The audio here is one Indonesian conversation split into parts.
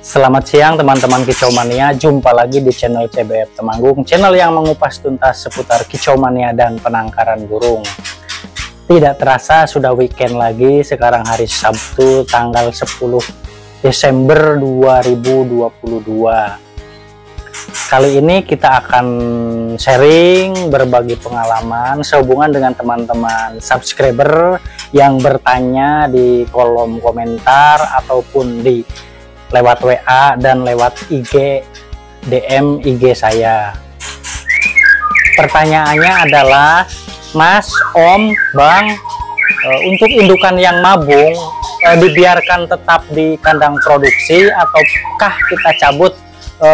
Selamat siang teman-teman Kicau Mania, jumpa lagi di channel CBF Temanggung, channel yang mengupas tuntas seputar kicau mania dan penangkaran burung. Tidak terasa sudah weekend lagi, sekarang hari Sabtu tanggal 10 Desember 2022. Kali ini kita akan sharing, berbagi pengalaman sehubungan dengan teman-teman subscriber yang bertanya di kolom komentar ataupun di lewat WA dan lewat IG, DM IG saya. Pertanyaannya adalah, Mas, Om, Bang, untuk indukan yang mabung dibiarkan tetap di kandang produksi ataukah kita cabut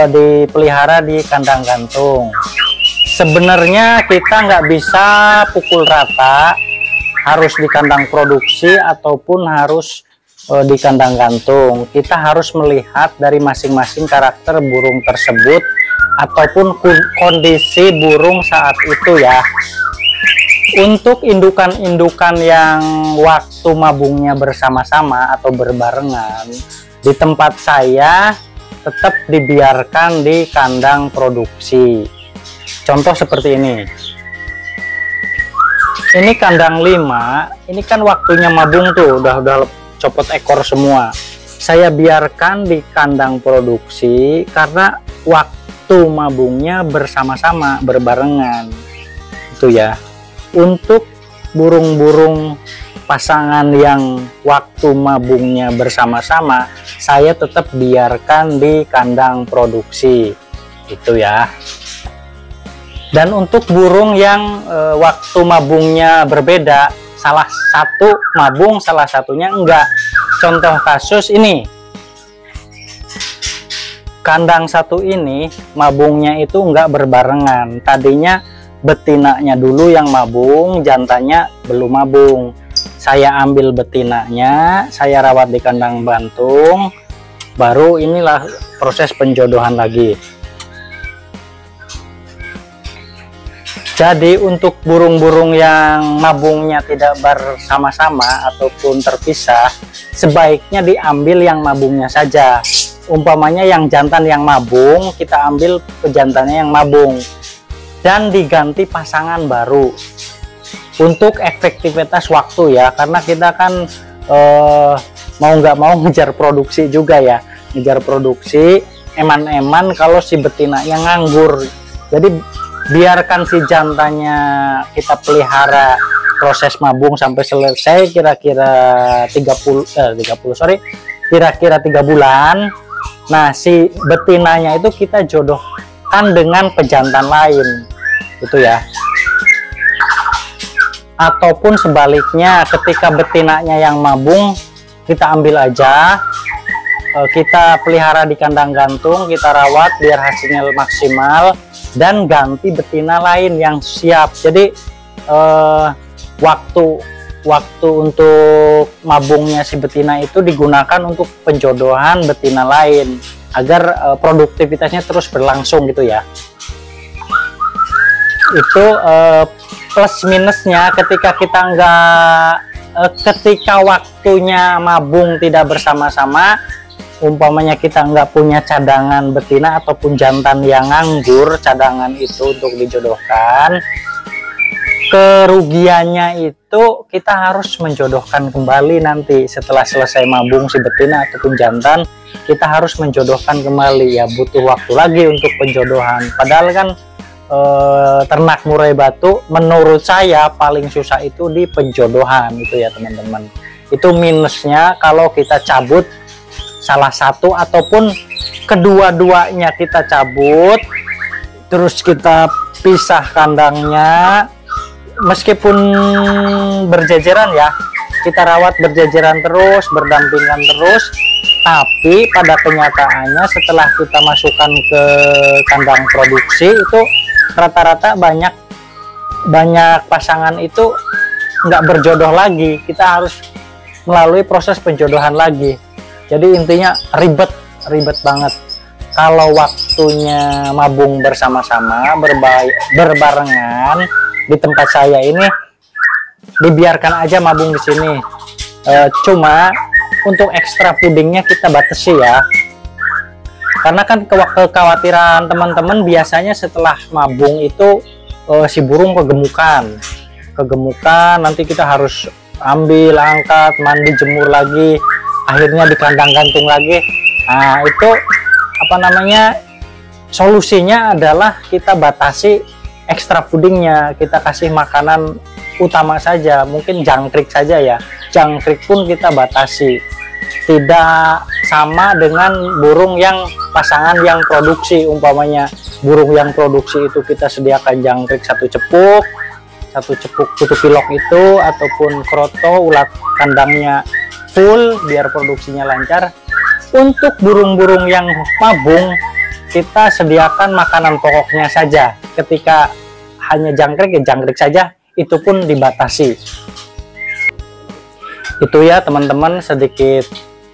dipelihara di kandang gantung? Sebenarnya kita nggak bisa pukul rata harus di kandang produksi ataupun harus di kandang gantung. Kita harus melihat dari masing-masing karakter burung tersebut ataupun kondisi burung saat itu ya. Untuk indukan-indukan yang waktu mabungnya bersama-sama atau berbarengan, di tempat saya tetap dibiarkan di kandang produksi. Contoh seperti ini. Ini kandang 5, ini kan waktunya mabung tuh, udah copot ekor semua. Saya biarkan di kandang produksi karena waktu mabungnya bersama-sama, berbarengan. Itu ya. Untuk burung-burung pasangan yang waktu mabungnya bersama-sama, saya tetap biarkan di kandang produksi. Itu ya. Dan untuk burung yang waktu mabungnya berbeda, salah satu mabung, salah satunya enggak. Contoh kasus ini, kandang satu ini mabungnya itu enggak berbarengan. Tadinya betinanya dulu yang mabung, jantannya belum mabung. Saya ambil betinanya, saya rawat di kandang bantung, baru inilah proses penjodohan lagi. Jadi untuk burung-burung yang mabungnya tidak bersama-sama ataupun terpisah, sebaiknya diambil yang mabungnya saja. Umpamanya yang jantan yang mabung, kita ambil pejantannya yang mabung dan diganti pasangan baru. Untuk efektivitas waktu ya, karena kita kan mau nggak mau ngejar produksi juga ya, ngejar produksi, eman-eman kalau si betinanya nganggur. Jadi biarkan si jantannya kita pelihara proses mabung sampai selesai, kira-kira 3 bulan. Nah, si betinanya itu kita jodohkan dengan pejantan lain, itu ya. Ataupun sebaliknya, ketika betinanya yang mabung, kita ambil aja, kita pelihara di kandang gantung, kita rawat biar hasilnya maksimal, dan ganti betina lain yang siap. Jadi waktu untuk mabungnya si betina itu digunakan untuk penjodohan betina lain agar produktivitasnya terus berlangsung gitu ya. Itu plus minusnya ketika kita ketika waktunya mabung tidak bersama-sama, umpamanya kita nggak punya cadangan betina ataupun jantan yang nganggur, cadangan itu untuk dijodohkan, kerugiannya itu kita harus menjodohkan kembali nanti setelah selesai mabung si betina ataupun jantan, kita harus menjodohkan kembali ya, butuh waktu lagi untuk penjodohan. Padahal kan ternak murai batu menurut saya paling susah itu di penjodohan itu ya teman-teman. Itu minusnya kalau kita cabut salah satu ataupun kedua-duanya, kita cabut terus kita pisah kandangnya, meskipun berjajaran ya, kita rawat berjajaran terus, berdampingan terus, tapi pada kenyataannya setelah kita masukkan ke kandang produksi itu rata-rata banyak pasangan itu nggak berjodoh lagi. Kita harus melalui proses penjodohan lagi. Jadi intinya ribet banget. Kalau waktunya mabung bersama-sama, berbarengan, di tempat saya ini dibiarkan aja mabung di sini. Cuma untuk ekstra feedingnya kita batasi ya. Karena kan kekhawatiran teman-teman biasanya setelah mabung itu si burung kegemukan, nanti kita harus ambil, angkat, mandi, jemur lagi, akhirnya di kandang gantung lagi. Nah, itu apa namanya, solusinya adalah kita batasi extra foodingnya, kita kasih makanan utama saja, mungkin jangkrik saja ya. Jangkrik pun kita batasi, tidak sama dengan burung yang pasangan yang produksi. Umpamanya burung yang produksi itu kita sediakan jangkrik satu cepuk putu pilok itu, ataupun kroto, ulat kandangnya full biar produksinya lancar. Untuk burung-burung yang mabung kita sediakan makanan pokoknya saja. Ketika hanya jangkrik, ya jangkrik saja, itu pun dibatasi. Itu ya teman-teman, sedikit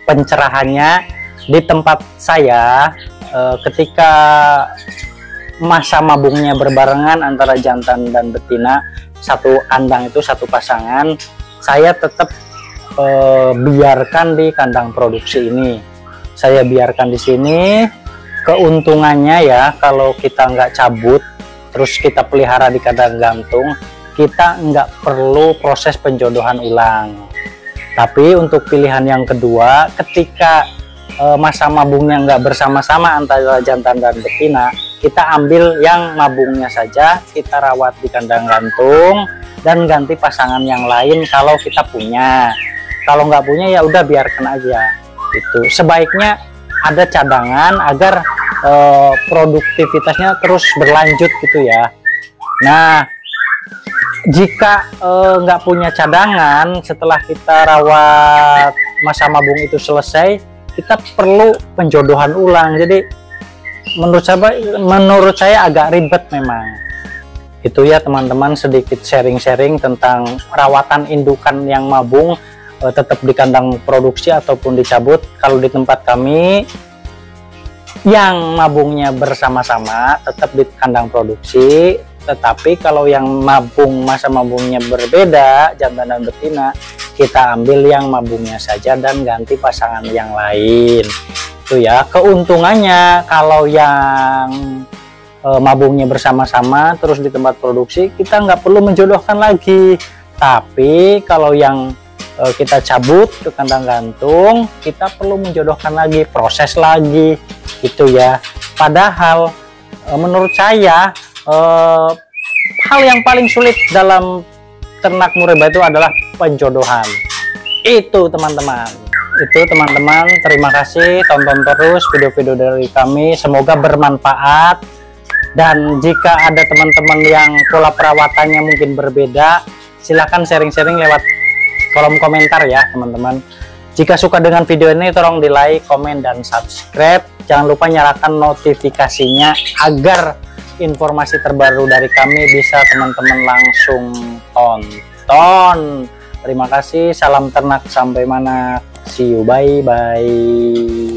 pencerahannya. Di tempat saya ketika masa mabungnya berbarengan antara jantan dan betina, satu kandang itu satu pasangan, saya tetap biarkan di kandang produksi ini. Saya biarkan di sini. Keuntungannya ya, kalau kita nggak cabut terus kita pelihara di kandang gantung, kita nggak perlu proses penjodohan ulang. Tapi untuk pilihan yang kedua, ketika masa mabungnya nggak bersama-sama antara jantan dan betina, kita ambil yang mabungnya saja, kita rawat di kandang gantung dan ganti pasangan yang lain kalau kita punya. Kalau nggak punya ya udah biarkan aja. Itu sebaiknya ada cadangan agar produktivitasnya terus berlanjut gitu ya. Nah, jika nggak punya cadangan, setelah kita rawat masa mabung itu selesai, kita perlu penjodohan ulang. Jadi menurut saya agak ribet memang. Itu ya teman-teman, sedikit sharing-sharing tentang perawatan indukan yang mabung, tetap di kandang produksi ataupun dicabut. Kalau di tempat kami yang mabungnya bersama-sama tetap di kandang produksi, tetapi kalau yang mabung masa mabungnya berbeda, jantan dan betina, kita ambil yang mabungnya saja dan ganti pasangan yang lain. Itu ya keuntungannya. Kalau yang mabungnya bersama-sama terus di tempat produksi, kita nggak perlu menjodohkan lagi. Tapi kalau yang kita cabut ke kandang gantung, kita perlu menjodohkan lagi, proses lagi, itu ya. Padahal menurut saya hal yang paling sulit dalam ternak murai batu adalah penjodohan. Itu teman-teman. Itu teman-teman, terima kasih, tonton terus video-video dari kami, semoga bermanfaat. Dan jika ada teman-teman yang pola perawatannya mungkin berbeda, silahkan sharing-sharing lewat kolom komentar ya teman-teman. Jika suka dengan video ini, tolong di like, komen, dan subscribe. Jangan lupa nyalakan notifikasinya agar informasi terbaru dari kami bisa teman-teman langsung tonton. Terima kasih, salam ternak sampai mana, see you, bye bye.